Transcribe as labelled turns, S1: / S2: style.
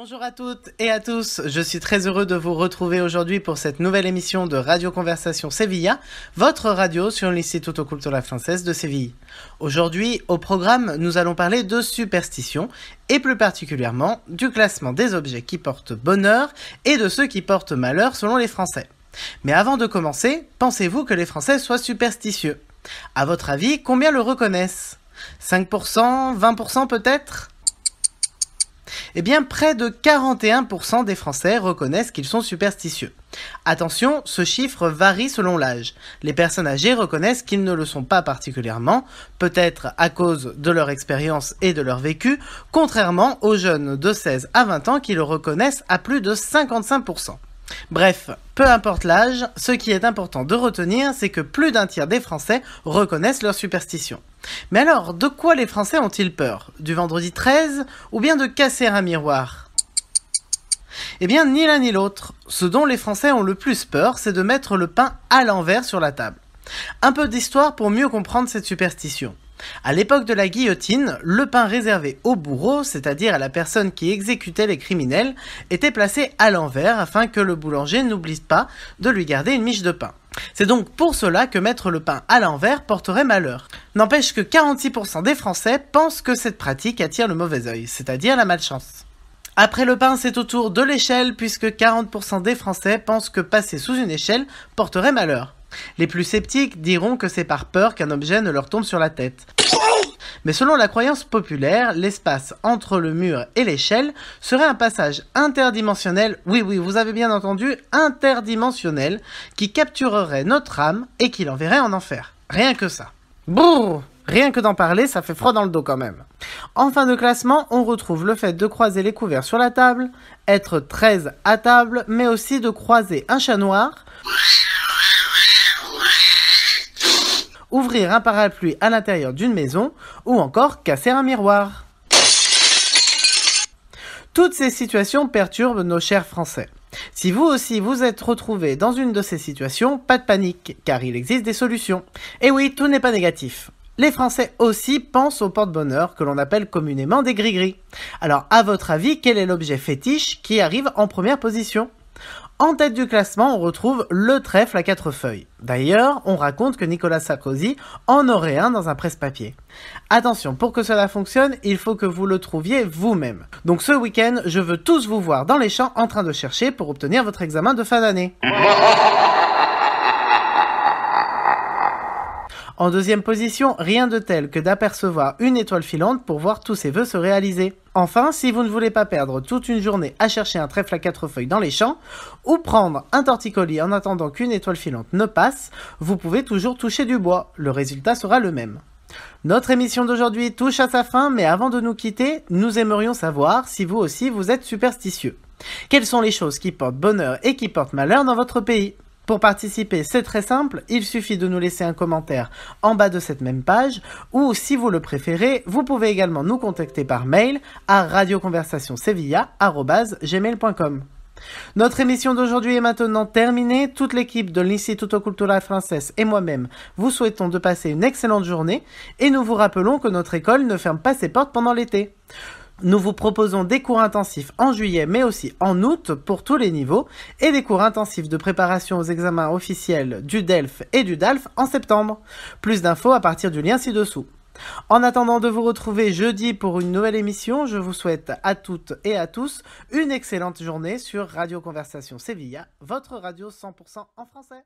S1: Bonjour à toutes et à tous, je suis très heureux de vous retrouver aujourd'hui pour cette nouvelle émission de Radio Conversation Sevilla, votre radio sur l'Instituto Cultural Francés de Séville. Aujourd'hui, au programme, nous allons parler de superstitions et plus particulièrement du classement des objets qui portent bonheur et de ceux qui portent malheur selon les Français. Mais avant de commencer, pensez-vous que les Français soient superstitieux? À votre avis, combien le reconnaissent? 5%, 20% peut-être? Eh bien, près de 41% des Français reconnaissent qu'ils sont superstitieux. Attention, ce chiffre varie selon l'âge. Les personnes âgées reconnaissent qu'ils ne le sont pas particulièrement, peut-être à cause de leur expérience et de leur vécu, contrairement aux jeunes de 16 à 20 ans qui le reconnaissent à plus de 55%. Bref, peu importe l'âge, ce qui est important de retenir, c'est que plus d'un tiers des Français reconnaissent leur superstition. Mais alors, de quoi les Français ont-ils peur? Du vendredi 13 ou bien de casser un miroir? Eh bien, ni l'un ni l'autre. Ce dont les Français ont le plus peur, c'est de mettre le pain à l'envers sur la table. Un peu d'histoire pour mieux comprendre cette superstition. À l'époque de la guillotine, le pain réservé au bourreau, c'est-à-dire à la personne qui exécutait les criminels, était placé à l'envers afin que le boulanger n'oublie pas de lui garder une miche de pain. C'est donc pour cela que mettre le pain à l'envers porterait malheur. N'empêche que 46% des Français pensent que cette pratique attire le mauvais œil, c'est-à-dire la malchance. Après le pain, c'est au tour de l'échelle, puisque 40% des Français pensent que passer sous une échelle porterait malheur. Les plus sceptiques diront que c'est par peur qu'un objet ne leur tombe sur la tête. Mais selon la croyance populaire, l'espace entre le mur et l'échelle serait un passage interdimensionnel, oui, vous avez bien entendu, interdimensionnel, qui capturerait notre âme et qui l'enverrait en enfer. Rien que ça. Brrr, rien que d'en parler, ça fait froid dans le dos quand même. En fin de classement, on retrouve le fait de croiser les couverts sur la table, être 13 à table, mais aussi de croiser un chat noir, ouvrir un parapluie à l'intérieur d'une maison ou encore casser un miroir. Toutes ces situations perturbent nos chers Français. Si vous aussi vous êtes retrouvé dans une de ces situations, pas de panique, car il existe des solutions. Et oui, tout n'est pas négatif. Les Français aussi pensent au porte-bonheur que l'on appelle communément des gris-gris. Alors, à votre avis, quel est l'objet fétiche qui arrive en première position ? En tête du classement, on retrouve le trèfle à 4 feuilles. D'ailleurs, on raconte que Nicolas Sarkozy en aurait un dans un presse-papier. Attention, pour que cela fonctionne, il faut que vous le trouviez vous-même. Donc ce week-end, je veux tous vous voir dans les champs en train de chercher pour obtenir votre examen de fin d'année. En deuxième position, rien de tel que d'apercevoir une étoile filante pour voir tous ses vœux se réaliser. Enfin, si vous ne voulez pas perdre toute une journée à chercher un trèfle à 4 feuilles dans les champs, ou prendre un torticolis en attendant qu'une étoile filante ne passe, vous pouvez toujours toucher du bois, le résultat sera le même. Notre émission d'aujourd'hui touche à sa fin, mais avant de nous quitter, nous aimerions savoir si vous aussi vous êtes superstitieux. Quelles sont les choses qui portent bonheur et qui portent malheur dans votre pays ? Pour participer, c'est très simple, il suffit de nous laisser un commentaire en bas de cette même page, ou si vous le préférez, vous pouvez également nous contacter par mail à radioconversationsevilla@gmail.com. Notre émission d'aujourd'hui est maintenant terminée, toute l'équipe de l'Instituto Cultural Francés et moi-même vous souhaitons de passer une excellente journée, et nous vous rappelons que notre école ne ferme pas ses portes pendant l'été. Nous vous proposons des cours intensifs en juillet mais aussi en août pour tous les niveaux et des cours intensifs de préparation aux examens officiels du DELF et du DALF en septembre. Plus d'infos à partir du lien ci-dessous. En attendant de vous retrouver jeudi pour une nouvelle émission, je vous souhaite à toutes et à tous une excellente journée sur Radio Conversation Sevilla, votre radio 100% en français.